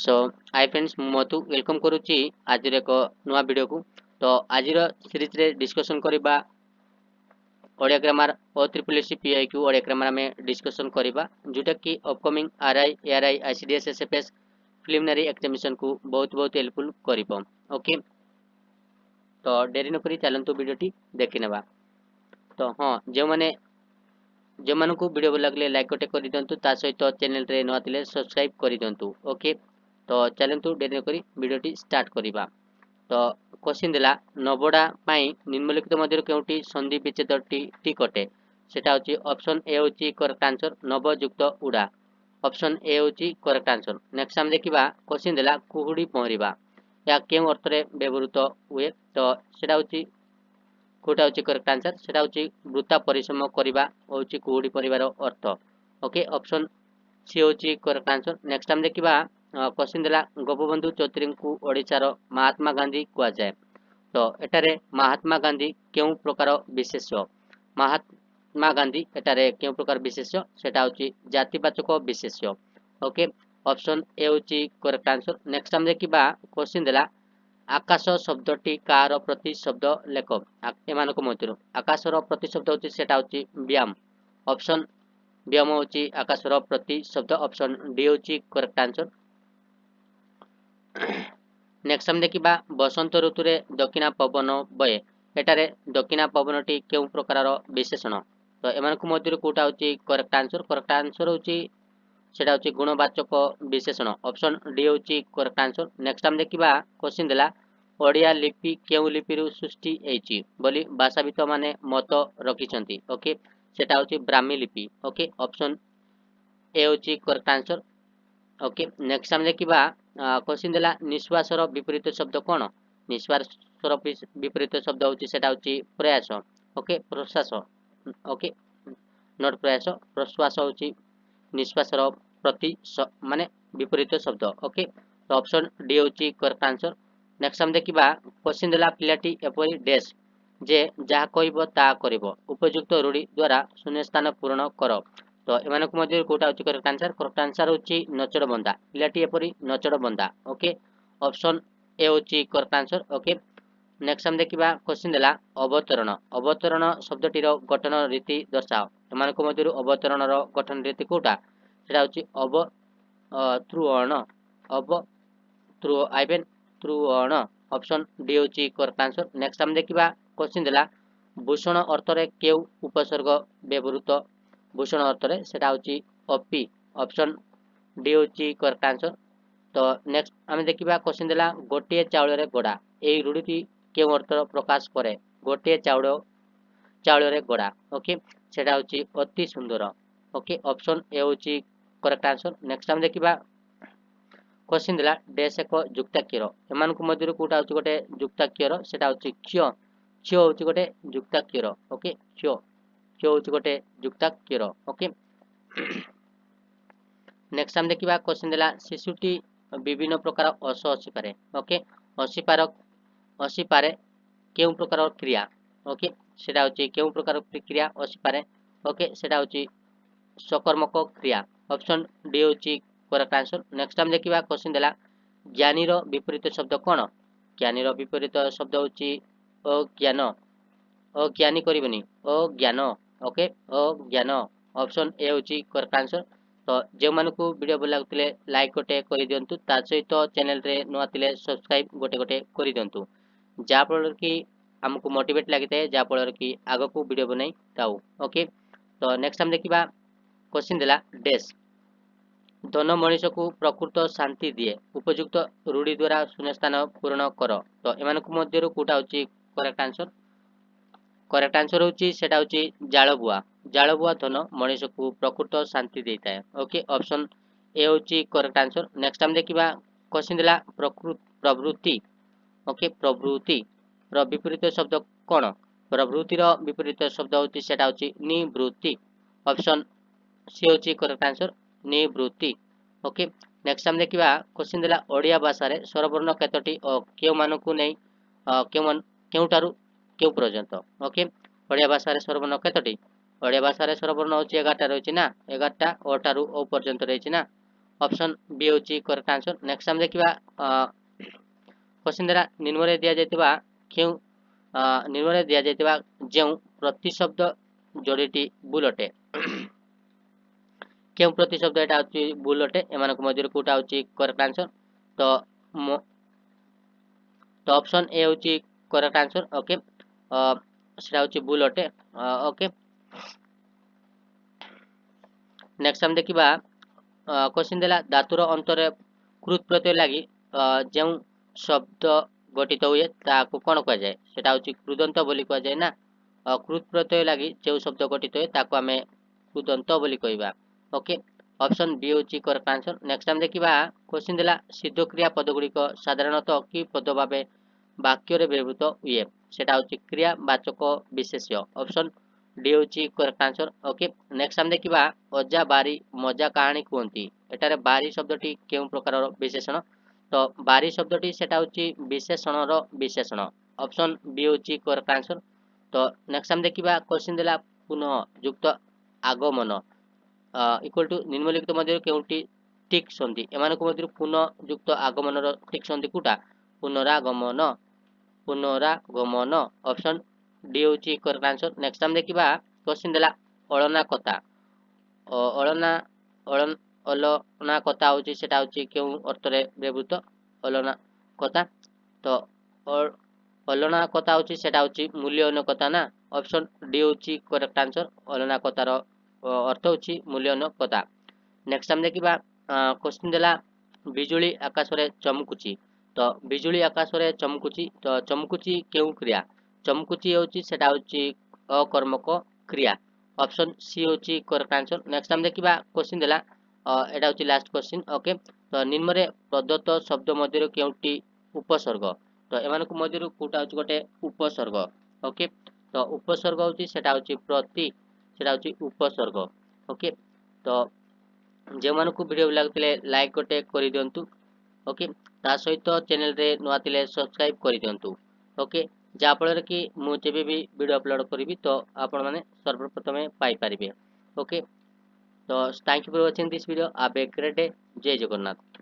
सो hi friends मधु welcome करुच्ची आज एक नुआ वीडियो को। तो आज सीरीज रे डिस्कशन करबा Odia grammar O triple SC PYQ Odia grammar में डिस्कशन करबा जोटा कि upcoming RI ARI ICDS SFS preliminary examination को बहुत बहुत हेल्पफुल करिवो। ओके तो डेरी न करी चलंतु वीडियोटी देखि नेबा। तो हां जो माने जो मानू वीडियो भल लगे लाइक गोटे कर दिंतु ता सहित चैनल रे नुआ थिले सब्सक्राइब कर दिंतु। ओके तो चलंतु डेरी न करी वीडियोटी स्टार्ट करबा। तो क्वेश्चन दिला नबड़ा पाई निम्नलिखित मध्य केउटी संधि विच्छेदटी ठीक अटे सेटा होची ऑप्शन ए होची करेक्ट आंसर नब युक्त उड़ा। ऑप्शन ए होची करेक्ट आंसर। नेक्स्ट हम देखिबा क्वेश्चन दिला कुहुडी पहरिबा या केउ अर्थ रे व्यवहृत हुए तो सेटा होची कोटा होची करेक्ट आंसर सेटा होची वृथा परिश्रम करबा होची कुहुडी पहरिबार अर्थ। ओके ऑप्शन सी होची करेक्ट आंसर। नेक्स्ट हम देखिबा क्वेश्चन दिला गोपबंधु चौधरी को ओडिशार महात्मा गांधी कुआ जाए तो एटारे महात्मा गांधी केउ प्रकार विशेष्य महात्मा गांधी एटारे केउ प्रकार विशेष्य सेटा होची जातिवाचक विशेष्य। ओके ऑप्शन ए होची करेक्ट आंसर। नेक्स्ट हम देखिबा क्वेश्चन दिला आकाश शब्दटी कार प्रतिशब्द लेख एमानक मध्यरु आकाशर प्रतिशब्द होची सेटा होची व्यायाम। ऑप्शन व्यायाम होची आकाशर प्रतिशब्द ऑप्शन डी होची करेक्ट आंसर। नेक्स्ट हम देखिबा बसंत ऋतु रे दक्षिणा पवन बये एटारे दक्षिणा पवनटी केउ प्रकार विशेषण तो एमानक मध्यरु कोटा होची करेक्ट आंसर। करेक्ट आंसर होची सेटा होची गुणवाचक विशेषण ऑप्शन डी होची करेक्ट आंसर। नेक्स्ट हम देखिबा क्वेश्चन दिला ओडिया लिपि केउ लिपिरु सृष्टि हेची बोली भाषाविद माने मत रखिसंती। ओके सेटा होची ब्राह्मी लिपि। ओके ऑप्शन ए होची करेक्ट आंसर। ओके नेक्स्ट हम देखिबा क्वेश्चन दिला निश्वासर विपरीत शब्द कोन निश्वासर विपरीत शब्द होची सेटा होची प्रयास। ओके प्रश्वास ओके नॉट प्रयास प्रश्वास होची निश्वासर प्रति माने विपरीत शब्द। ओके तो ऑप्शन डी होची करेक्ट आंसर। नेक्स्ट हम देखिबा क्वेश्चन दिला पिलाटी एपरि डैश जे जहा कहइबो ता करिवो उपयुक्त रूढ़ी द्वारा शून्य स्थान पूर्ण कर तो एमानक मध्य कोटा होची करेक्ट आंसर। करेक्ट आंसर होची नचड़ बंदा पिलाटी एपरि नचड़ बंदा। ओके ऑप्शन ए होची करेक्ट आंसर। ओके नेक्स्ट हम देखिबा क्वेश्चन दिला अवतरण अवतरण शब्दटीर गठन रीति दर्शाओ एमानक मध्य अवतरण गठन रीति कोटा सेटा होची अवतृण अवतृ आइबेन तृण ऑप्शन डी होची करेक्ट आंसर। नेक्स्ट हम देखिबा क्वेश्चन दिला भूषण अर्थ रे केउ उपसर्ग व्यवहृत भूषण अर्थ रे सेटा होची अपि ऑप्शन डी होची करेक्ट आंसर। तो नेक्स्ट हम देखिबा क्वेश्चन दिला गोटिए चाउल रे गोड़ा एई रूढ़ीटी केउ अर्थ प्रकाश करे गोटिए चाउल रे गोड़ा। ओके सेटा होची अति सुंदर। ओके ऑप्शन ए होची करेक्ट आंसर। नेक्स्ट हम देखिबा क्वेश्चन दिला डैश एक युक्ताक्षर एमानक मध्यरु कोटा होची गोटे युक्ताक्षर सेटा होची क्ष क्ष होची गोटे युक्ताक्षर। ओके क्ष क्ष होची गोटे युक्ताक्षर। ओके नेक्स्ट हम देखिबा क्वेश्चन दिला शिशुटी विभिन्न प्रकार हस हसी पारे। ओके हसी पारे केउ प्रकार क्रिया ओके सेटा होची केउ प्रकार क्रिया हसी पारे। ओके सेटा होची सकर्मक क्रिया ऑप्शन डी होची करेक्ट आंसर। नेक्स्ट हम देखिबा क्वेश्चन दिला ज्ञानी रो विपरीत शब्द कोन ज्ञानी रो विपरीत शब्द होची अज्ञान अज्ञानी करबनी अज्ञान। ओके अज्ञान ऑप्शन ए होची करेक्ट आंसर। तो जे मानकु वीडियो भल लागुतले लाइक गोटे करि दियंतु ता सहित चैनल रे नुआ थिले सब्सक्राइब गोटे गोटे करि दियंतु जा फल कि हमकु मोटिवेट लागिते जा फल कि आगो को वीडियो बनाई ताऊ। ओके तो नेक्स्ट हम देखिबा क्वेश्चन दिला डैश धन मनीष को प्रकृत शांति दिए उपयुक्त रूढ़ी द्वारा शून्य स्थान पूर्ण कर तो एमानक मध्यरु कोटा होची करेक्ट आंसर। करेक्ट आंसर होची सेटा होची जाळबुआ धन मनीष को प्रकृत शांति देता है। ओके ऑप्शन ए होची करेक्ट आंसर। नेक्स्ट हम देखिबा क्वेश्चन दिला प्रवृत्ति ओके प्रवृत्ति रो विपरीत शब्द कोन प्रवृत्ति रो विपरीत शब्द होची सेटा होची निवृत्ति ऑप्शन सी होची करेक्ट आंसर निवृत्ति। ओके नेक्स्ट हम देखिबा क्वेश्चन दिला ओडिया भाषा रे स्वरवर्ण केतोटी केउ मानकु नै केउटारु केउ पर्यंत। ओके ओडिया भाषा रे स्वरवर्ण केतोटी ओडिया भाषा रे स्वरवर्ण होची 11टा रहछि ना 11टा ओ टारु ओ पर्यंत रहछि ना ऑप्शन बी होची करेक्ट आंसर। नेक्स्ट हम देखिबा क्वेश्चन द्वारा निम्नरे दिया जायतिबा केउ निम्नरे दिया जायतिबा जेउ प्रतिशब्द जोड़ीटी भूल अटे केउ प्रतिशब्द एटा होची भूल अटे एमानक मध्यरु कोटा होची करेक्ट आंसर। तो तो ऑप्शन ए होची करेक्ट आंसर। ओके सेटा होची भूल अटे। ओके नेक्स्ट हम देखिबा क्वेश्चन देला धातुर अंतरे कृत प्रत्यय लागि जेउ शब्द गठित हुए ताकू कोन कह जाय सेटा होची कृदंत बोली कह जाय ना। कृत प्रत्यय लागि जेउ शब्द गठित हुए ताकू हमें कृदंत बोली कहबा। ओके ऑप्शन बी होची करेक्ट आंसर। नेक्स्ट हम देखिबा क्वेश्चन देला सिद्ध क्रिया पद गुड़िक साधारणतः कि पद भाबे वाक्य रे व्यवहृत हुए सेटा होची क्रियावाचक विशेष्य। ऑप्शन डी होची करेक्ट आंसर। ओके नेक्स्ट हम देखिबा अजा बारी मजा कहानी कहती एटारे बारी शब्दटी केउ प्रकार विशेषण तो बारी शब्दटी सेटा होची विशेषणर विशेषण। ऑप्शन बी होची करेक्ट आंसर। तो नेक्स्ट हम देखिबा क्वेश्चन देला पुनः युक्त आगमन इक्वल टू निम्नलिखित मध्य केउटी टिक संधि एमानक मध्य पुनः युक्त आगमनर टिक संधि कुटा पुनरागमन पुनरागमन। ऑप्शन डी होची करेक्ट आंसर। नेक्स्ट हम देखिबा क्वेश्चन देला अळना कथा अळना अलना कथा होची सेटा होची केउ अर्थरे व्यवहृत अलना कथा तो अलना कथा होची सेटा होची मूल्यवान कथा ना। ऑप्शन डी होची करेक्ट आंसर अलना कथार अर्थ होची मूल्यवान कथा। नेक्स्ट हम देखिबा क्वेश्चन देला बिजुली आकाश रे चमकुची तो बिजुली आकाश रे चमकुची तो चमकुची केउ क्रिया चमकुची होची सेटा होची अकर्मक क्रिया। ऑप्शन सी होची करेक्ट आंसर। नेक्स्ट हम देखिबा क्वेश्चन देला एटा होची लास्ट क्वेश्चन। ओके तो निम्नरे प्रदत्त शब्द मध्यरु केउटी उपसर्ग तो एमानक मध्यरु कोटा होची गोटे उपसर्ग। ओके तो उपसर्ग होची सेटा होची प्रति सेटा होची उपसर्ग। ओके तो जे मानकु वीडियो लागतले लाइक गोटे करि दियंतु। ओके ता सहित चैनल रे नुआ थिले सब्सक्राइब करि दियंतु। ओके जा फल कि मु जेबे भी वीडियो अपलोड करी तो आपण माने सर्वप्रथमे पाई परिबे। ओके तो thank you for watching this video. Have a great day. जय जगन्नाथ।